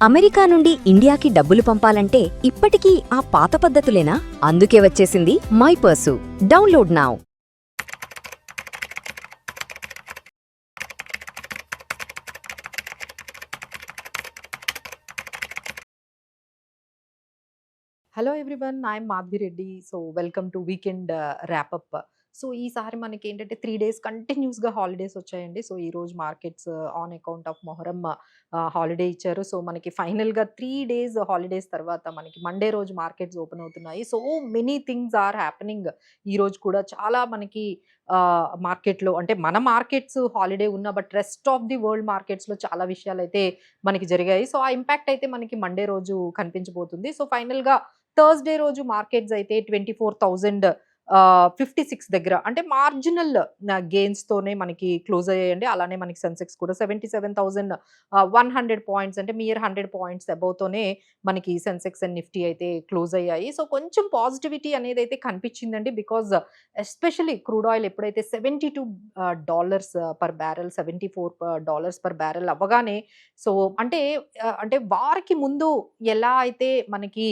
America నుండి ఇండియాకి డబ్బులు పంపాలంటే ఇప్పటికీ ఆ పాత పద్ధతులేనా? అందుకే వచ్చేసింది మైపర్సు. Download now. Hello everyone, I'm Madhavi Reddy. So welcome to weekend wrap up. So ఈసారి మనకేంటంటే 3 డేస్ కంటిన్యూస్‌గా హాలిడేస్ వచ్చాయండి. సో ఈరోజు markets on account of Muharram holiday ఇచ్చారు. సో మనకి ఫైనల్‌గా 3 డేస్ హాలిడేస్ తర్వాత మనకి మండే రోజు మార్కెట్స్ ఓపెన్ అవుతున్నాయి. So many things are happening. ఈరోజు కూడా చాలా మనకి మార్కెట్‌లో అంటే మన మార్కెట్స్ హాలిడే ఉన్న but rest of the world మార్కెట్స్‌లో చాలా విషయాలైతే మనకి జరిగాయి. సో ఆ ఇంపాక్ట్ అయితే మనకి మండే రోజు కనిపించబోతుంది. సో ఫైనల్‌గా థర్స్‌డే రోజు మార్కెట్స్ అయితే 24,056 దగ్గర అంటే మార్జినల్ గెయిన్స్‌తోనే మనకి క్లోజ్ అయ్యాయండి. అలానే మనకి సెన్సెక్స్ కూడా 77,100 పాయింట్స్ అంటే నియర్ 100 పాయింట్స్ అబోవ్‌తోనే మనకి సెన్సెక్స్ అండ్ నిఫ్టీ అయితే క్లోజ్ అయ్యాయి. సో కొంచెం పాజిటివిటీ అనేదైతే కనిపించిందండి. బికాజ్ ఎస్పెషల్లీ క్రూడ్ ఆయిల్ ఎప్పుడైతే $72 పర్ బ్యారెల్, $74 పర్ బ్యారెల్ అవ్వగానే సో అంటే వార్‌కి ముందు ఎలా అయితే మనకి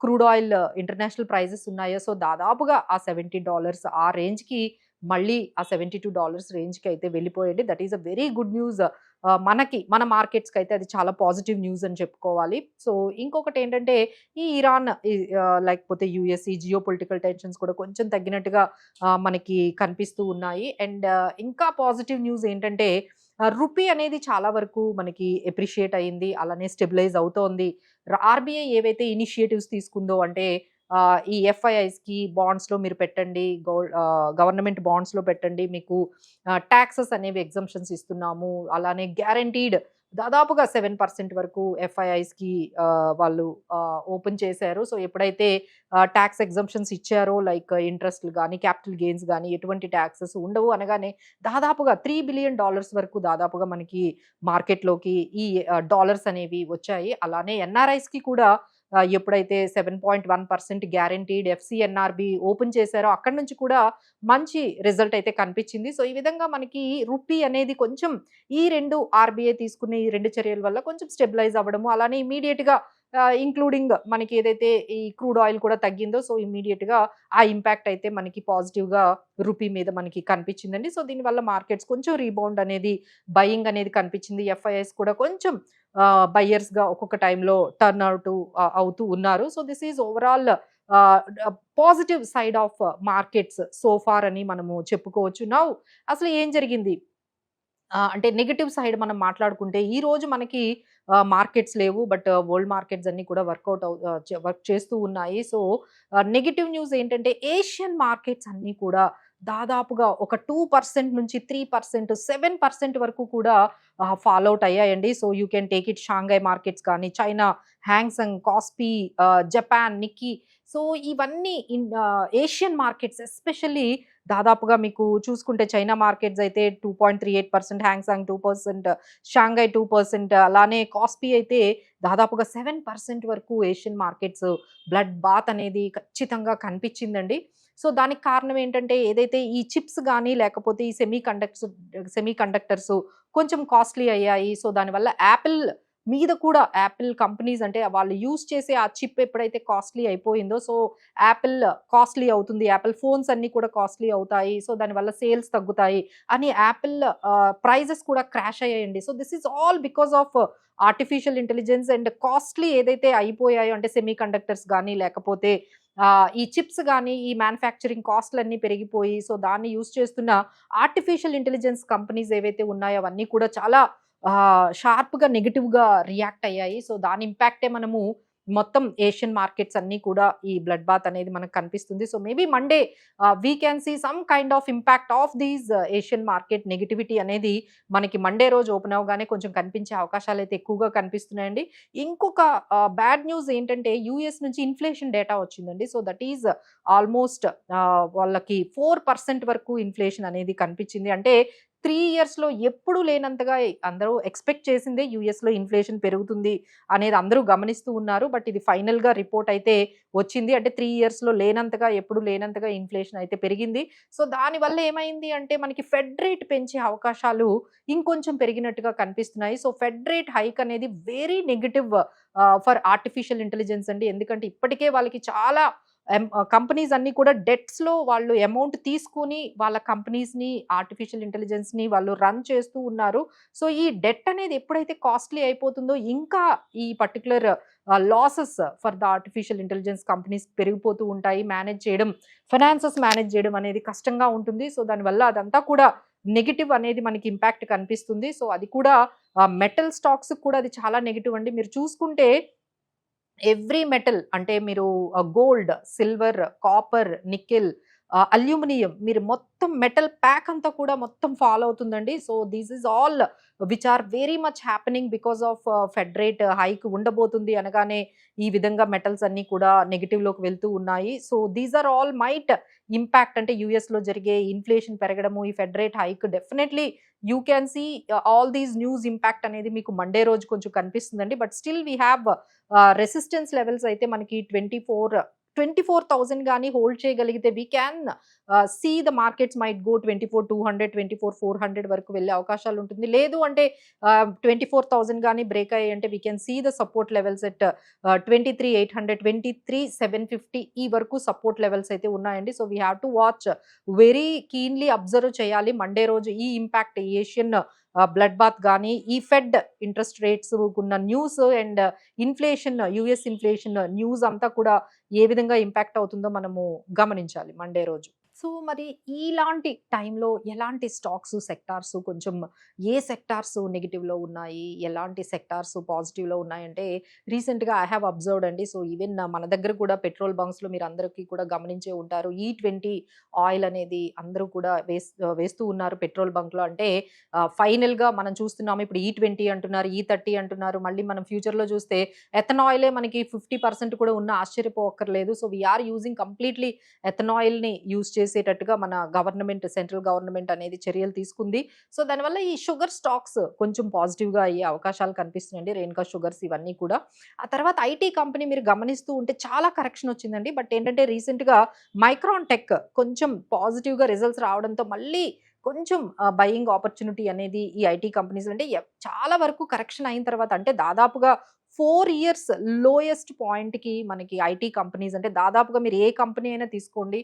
క్రూడ్ ఆయిల్ ఇంటర్నేషనల్ ప్రైజెస్ ఉన్నాయో సో దాదాపుగా ఆ $70 ఆ రేంజ్‌కి మళ్ళీ ఆ $72 రేంజ్‌కి అయితే వెళ్ళిపోయండి. That is a very good news. మన మార్కెట్స్‌కైతే అది చాలా పాజిటివ్ న్యూస్ అని చెప్పుకోవాలి. సో ఇంకొకటేంటంటే ఈ ఇరాన్ లేకపోతే యూఎస్ ఈ జియో పొలిటికల్ టెన్షన్స్ కూడా కొంచెం తగ్గినట్టుగా మనకి కనిపిస్తూ ఉన్నాయి. అండ్ ఇంకా పాజిటివ్ న్యూస్ ఏంటంటే రూపీ అనేది చాలా వరకు మనకి ఎప్రిషియేట్ అయింది. అలానే స్టెబిలైజ్ అవుతోంది. ఆర్‌బీఐ ఏవైతే ఇనిషియేటివ్స్ తీసుకుందో అంటే ఈ ఎఫ్ఐఐస్‌కి బాండ్స్‌లో మీరు పెట్టండి. గవర్నమెంట్ బాండ్స్‌లో పెట్టండి. మీకు టాక్సెస్ అనేవి ఎగ్జంప్షన్స్ ఇస్తున్నాము. అలానే గ్యారంటీడ్ దాదాపుగా 7% వరకు ఎఫ్ఐఐస్‌కి వాళ్ళు ఓపెన్ చేశారు. సో ఎప్పుడైతే టాక్స్ ఎగ్జంప్షన్స్ ఇచ్చారో లైక్ ఇంట్రెస్ట్‌లు గాని, క్యాపిటల్ గెయిన్స్ గాని ఎటువంటి టాక్సెస్ ఉండవు అనగానే దాదాపుగా $3 బిలియన్ వరకు దాదాపుగా మనకి మార్కెట్‌లోకి ఈ డాలర్స్ అనేవి వచ్చాయి. అలానే ఎన్ఆర్ఐస్‌కి కూడా ఎప్పుడైతే 7.1% గ్యారంటీడ్ ఎఫ్‌సీఎన్ఆర్‌బీ ఓపెన్ చేశారో అక్కడి నుంచి కూడా మంచి రిజల్ట్ అయితే కనిపించింది. సో ఈ విధంగా మనకి రూపీ అనేది కొంచెం ఈ 2 ఆర్‌బీఐ తీసుకునే ఈ 2 చర్యల వల్ల కొంచెం స్టెబిలైజ్ అవ్వడము, అలానే ఇమ్మీడియేట్‌గా ఇంక్లూడింగ్ మనకి ఏదైతే ఈ క్రూడ్ ఆయిల్ కూడా తగ్గిందో సో ఇమ్మీడియేట్‌గా ఆ ఇంపాక్ట్ అయితే మనకి పాజిటివ్‌గా రూపీ మీద మనకి కనిపించిందండి. సో దీనివల్ల మార్కెట్స్ కొంచెం రీబౌండ్ అనేది, బయింగ్ అనేది కనిపించింది. ఎఫ్ఐఐస్ కూడా కొంచెం బయర్స్‌గా ఒక్కొక్క టైంలో టర్న్ అవుతూ ఉన్నారు. So this is overall ah, positive side of markets so far అని మనము చెప్పుకోవచ్చు. నౌ అసలు ఏం జరిగింది? అంటే నెగెటివ్ సైడ్ మనం మాట్లాడుకుంటే ఈరోజు మనకి మార్కెట్స్ లేవు. బట్ వరల్డ్ మార్కెట్స్ అన్నీ కూడా వర్క్ చేస్తూ ఉన్నాయి. సో నెగెటివ్ న్యూస్ ఏంటంటే ఏషియన్ మార్కెట్స్ అన్నీ కూడా దాదాపుగా ఒక 2% నుంచి 3%, 7% వరకు కూడా ఫాల్ ఔట్ అయ్యాయండి. So you can take it Shanghai markets కానీ, China Hang Seng, Kospi, Japan Nikkei. So ఇవన్నీ ఏషియన్ మార్కెట్స్ ఎస్పెషల్లీ దాదాపుగా మీకు చూసుకుంటే చైనా మార్కెట్స్ అయితే 2.38%, హ్యాంగ్‌సెంగ్ 2%, షాంఘై 2%, అలానే కాస్పీ అయితే దాదాపుగా 7% వరకు ఏషియన్ మార్కెట్స్ బ్లడ్ బాత్ అనేది ఖచ్చితంగా కనిపించిందండి. సో దానికి కారణం ఏంటంటే ఏదైతే ఈ చిప్స్ గానీ, లేకపోతే ఈ సెమీ కండక్టర్స్ కొంచెం కాస్ట్‌లీ అయ్యాయి. సో దానివల్ల యాపిల్ కంపెనీస్ అంటే వాళ్ళు యూజ్ చేసే ఆ చిప్ ఎప్పుడైతే కాస్ట్‌లీ అయిపోయిందో సో యాపిల్ కాస్ట్‌లీ అవుతుంది. యాపిల్ ఫోన్స్ అన్నీ కూడా కాస్ట్‌లీ అవుతాయి. సో దానివల్ల సేల్స్ తగ్గుతాయి అని యాపిల్ ప్రైజెస్ కూడా క్రాష్ అయ్యాయండి. So this is all because of artificial intelligence and costly ఏదైతే అయిపోయాయో అంటే సెమీ కండక్టర్స్ గానీ, లేకపోతే ఈ చిప్స్ గానీ, ఈ మ్యానుఫ్యాక్చరింగ్ కాస్ట్‌లన్నీ పెరిగిపోయి సో దాన్ని యూజ్ చేస్తున్న ఆర్టిఫిషియల్ ఇంటెలిజెన్స్ కంపెనీస్ ఏవైతే ఉన్నాయో అవన్నీ కూడా చాలా షార్ప్‌గా నెగెటివ్‌గా రియాక్ట్ అయ్యాయి. సో దాని ఇంపాక్టే మనము మొత్తం ఏషియన్ మార్కెట్స్ అన్నీ కూడా ఈ బ్లడ్ బాత్ అనేది మనకు కనిపిస్తుంది. So maybe Monday we can see some kind of impact of these Asian market negativity అనేది మనకి మండే రోజు ఓపెన్ అవ్వగానే కొంచెం కనిపించే అవకాశాలైతే ఎక్కువగా కనిపిస్తున్నాయండి. ఇంకొక బ్యాడ్ న్యూస్ ఏంటంటే యూఎస్ నుంచి ఇన్‌ఫ్లేషన్ డేటా వచ్చిందండి. సో దట్ ఈస్ ఆల్‌మోస్ట్ వాళ్ళకి 4% వరకు ఇన్‌ఫ్లేషన్ అనేది కనిపించింది. అంటే 3 ఇయర్స్‌లో ఎప్పుడూ లేనంతగా అందరూ ఎక్స్‌పెక్ట్ చేసిందే యూఎస్‌లో ఇన్‌ఫ్లేషన్ పెరుగుతుంది అనేది అందరూ గమనిస్తూ ఉన్నారు. బట్ ఇది ఫైనల్‌గా రిపోర్ట్ అయితే వచ్చింది. అంటే 3 ఇయర్స్‌లో లేనంతగా ఎప్పుడు లేనంతగా ఇన్‌ఫ్లేషన్ అయితే పెరిగింది. సో, దానివల్ల ఏమైంది అంటే మనకి ఫెడ్ రేట్ పెంచే అవకాశాలు ఇంకొంచెం పెరిగినట్టుగా కనిపిస్తున్నాయి. సో, ఫెడ్ రేట్ హైక్ అనేది very negative for artificial intelligence అండి. ఎందుకంటే ఇప్పటికే వాళ్ళకి చాలా కంపెనీస్ అన్నీ కూడా డెట్స్‌లో వాళ్ళు అమౌంట్ తీసుకొని వాళ్ళ కంపెనీస్‌ని, ఆర్టిఫిషియల్ ఇంటెలిజెన్స్‌ని వాళ్ళు రన్ చేస్తూ ఉన్నారు. సో, ఈ డెట్ అనేది ఎప్పుడైతే కాస్ట్‌లీ అయిపోతుందో ఇంకా ఈ particular losses for the artificial intelligence companies పెరిగిపోతూ ఉంటాయి. మేనేజ్ చేయడం, ఫైనాన్సెస్ మేనేజ్ చేయడం అనేది కష్టంగా ఉంటుంది. సో, దానివల్ల అదంతా కూడా నెగెటివ్ అనేది మనకి ఇంపాక్ట్ కనిపిస్తుంది. సో, అది కూడా మెటల్ స్టాక్స్‌కి కూడా అది చాలా నెగెటివ్ అండి. మీరు చూసుకుంటే ఎవ్రీ మెటల్ అంటే మీరు gold, silver, copper, nickel, aluminium మీరు మొత్తం మెటల్ ప్యాక్ అంతా కూడా మొత్తం ఫాలో అవుతుందండి. So, this is all which are very much happening because of Fed rate hike ఉండబోతుంది అనగానే ఈ విధంగా మెటల్స్ అన్నీ కూడా నెగెటివ్‌లోకి వెళ్తూ ఉన్నాయి. So, these are all might impact అంటే యూఎస్‌లో జరిగే ఇన్‌ఫ్లేషన్ పెరగడము, ఈ Fed rate hike definitely you can see all these news impact అనేది మీకు మండే రోజు కొంచెం కనిపిస్తుందండి. But still we have resistance levels అయితే మనకి 24,000 గాని హోల్డ్ చేయగలిగితే we can see the markets might go 24,200, 24,400 వరకు వెళ్ళే అవకాశాలు ఉంటుంది. లేదు అంటే 24,000 గాని బ్రేక్ అయ్యాయంటే we can see the support levels at 23,800, 23,750 ఈ వరకు సపోర్ట్ లెవెల్స్ అయితే ఉన్నాయండి. So, we have to watch very keenly observe చేయాలి. మండే రోజు ఈ ఇంపాక్ట్ ఏషియన్ బ్లడ్ బాత్ గాని, ఈ ఫెడ్ ఇంట్రెస్ట్ రేట్స్ ఉన్న news and inflation US inflation news అంతా కూడా ఏ విధంగా ఇంపాక్ట్ అవుతుందో మనము గమనించాలి మండే రోజు. సో, మరి ఇలాంటి టైంలో ఎలాంటి స్టాక్స్, సెక్టార్స్ కొంచెం ఏ సెక్టార్స్ నెగెటివ్‌లో ఉన్నాయి? ఎలాంటి సెక్టార్స్ పాజిటివ్‌లో ఉన్నాయంటే రీసెంట్‌గా ఐ హావ్ అబ్జర్వ్డ్ అండి. సో, ఈవెన్ మన దగ్గర కూడా పెట్రోల్ బంక్స్‌లో మీరందరికీ కూడా గమనించే ఉంటారు. E20 ఆయిల్ అనేది అందరూ కూడా వేస్తూ ఉన్నారు పెట్రోల్ బంక్‌లో. అంటే ఫైనల్‌గా మనం చూస్తున్నాము ఇప్పుడు E20 అంటున్నారు, E30 అంటున్నారు. మళ్ళీ మనం ఫ్యూచర్‌లో చూస్తే ఎథనాయిలే మనకి 50% కూడా ఉన్న ఆశ్చర్యపోవక్కర్లేదు. So, we are using completely ఎథనాయిల్‌ని యూజ్ చేసేటట్టుగా మన గవర్నమెంట్, సెంట్రల్ గవర్నమెంట్ అనేది చర్యలు తీసుకుంది. సో, దానివల్ల ఈ షుగర్ స్టాక్స్ కొంచెం పాజిటివ్‌గా అయ్యే అవకాశాలు కనిపిస్తున్నాయండి. రేణుకా షుగర్స్ ఇవన్నీ కూడా. ఆ తర్వాత ఐటీ కంపెనీ మీరు గమనిస్తూ ఉంటే చాలా కరెక్షన్ వచ్చిందండి. బట్ ఏంటంటే రీసెంట్‌గా మైక్రాన్ టెక్ కొంచెం పాజిటివ్‌గా రిజల్ట్స్ రావడంతో మళ్ళీ కొంచెం బయింగ్ ఆపర్చునిటీ అనేది ఈ ఐటీ కంపెనీస్ అంటే చాలా వరకు కరెక్షన్ అయిన తర్వాత అంటే దాదాపుగా 4 ఇయర్స్ లోయెస్ట్ పాయింట్‌కి మనకి ఐటీ కంపెనీస్ అంటే దాదాపుగా మీరు ఏ కంపెనీ అయినా తీసుకోండి.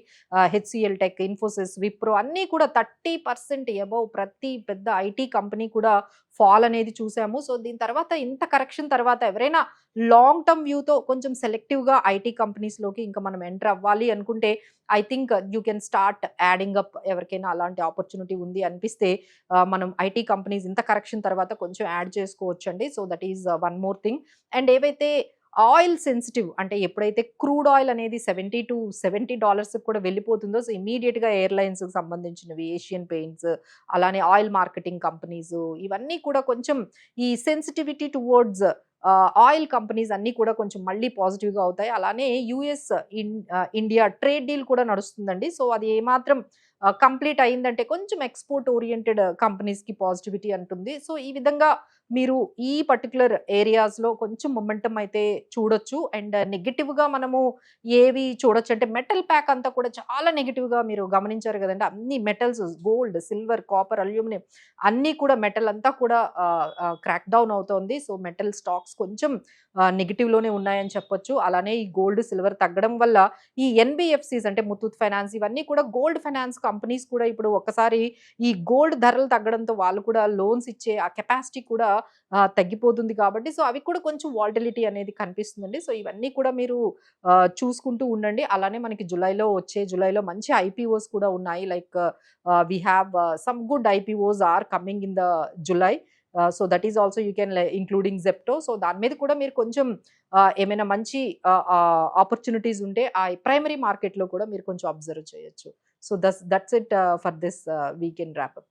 హెచ్‌సీఎల్ టెక్, ఇన్ఫోసిస్, విప్రో అన్నీ కూడా 30% అబోవ్ ప్రతి పెద్ద ఐటీ కంపెనీ కూడా ఫాల్ అనేది చూసాము. సో, దీని తర్వాత ఇంత కరెక్షన్ తర్వాత ఎవరైనా లాంగ్ టర్మ్ వ్యూతో కొంచెం సెలెక్టివ్‌గా ఐటీ కంపెనీస్‌లోకి ఇంకా మనం ఎంటర్ అవ్వాలి అనుకుంటే I think you can start adding up ఎవరికైనా అలాంటి ఆపర్చునిటీ ఉంది అనిపిస్తే మనం ఐటీ కంపెనీస్ ఇంత కరెక్షన్ తర్వాత కొంచెం యాడ్ చేసుకోవచ్చండి. So, that is one more thing. And ఏవైతే ఆయిల్ సెన్సిటివ్ అంటే ఎప్పుడైతే క్రూడ్ ఆయిల్ అనేది $70 కూడా వెళ్ళిపోతుందో సో, ఇమ్మీడియేట్‌గా ఎయిర్‌లైన్స్‌కి సంబంధించినవి, ఏషియన్ పెయింట్స్, అలానే ఆయిల్ మార్కెటింగ్ కంపెనీస్ ఇవన్నీ కూడా కొంచెం ఈ సెన్సిటివిటీ టువర్డ్స్ ఆయిల్ కంపెనీస్ అన్నీ కూడా కొంచెం మళ్ళీ పాజిటివ్‌గా అవుతాయి. అలానే యూఎస్ ఇండియా ట్రేడ్ డీల్ కూడా నడుస్తుందండి. సో, అది ఏమాత్రం కంప్లీట్ అయిందంటే కొంచెం ఎక్స్‌పోర్ట్ ఓరియెంటెడ్ కంపెనీస్‌కి పాజిటివిటీ అంటుంది. సో, ఈ విధంగా మీరు ఈ పర్టిక్యులర్ ఏరియాస్‌లో కొంచెం మొమెంటమ్ అయితే చూడొచ్చు. అండ్ నెగెటివ్‌గా మనము ఏవి చూడొచ్చు అంటే మెటల్ ప్యాక్ అంతా కూడా చాలా నెగెటివ్‌గా మీరు గమనించారు గదండీ. అన్ని metals gold, silver, copper, aluminium అన్నీ కూడా మెటల్ అంతా కూడా క్రాక్ డౌన్ అవుతోంది. సో, మెటల్ స్టాక్స్ కొంచెం నెగెటివ్‌లోనే ఉన్నాయని చెప్పొచ్చు. అలానే ఈ గోల్డ్, సిల్వర్ తగ్గడం వల్ల ఈ ఎన్‌బీఎఫ్‌సీస్ అంటే ముత్తూట్ ఫైనాన్స్ ఇవన్నీ కూడా గోల్డ్ ఫైనాన్స్ కంపెనీస్ కూడా ఇప్పుడు ఒక్కసారి ఈ గోల్డ్ ధరలు తగ్గడంతో వాళ్ళు కూడా లోన్స్ ఇచ్చే ఆ కెపాసిటీ కూడా తగ్గిపోతుంది కాబట్టి సో, అవి కూడా కొంచెం వాలటిలిటీ అనేది కనిపిస్తుందండి. సో, ఇవన్నీ కూడా మీరు చూసుకుంటూ ఉండండి. అలానే మనకి జులైలో మంచి ఐపీఓస్ కూడా ఉన్నాయి. Like we have some good IPOs are coming in the July. So, that is also you can including Zepto. So, దాని మీద కూడా మీరు కొంచెం ఏమైనా మంచి ఆపర్చునిటీస్ ఉంటే ఆ ప్రైమరీ మార్కెట్‌లో కూడా మీరు కొంచెం అబ్జర్వ్ చేయొచ్చు. So, that's it for this weekend wrap up.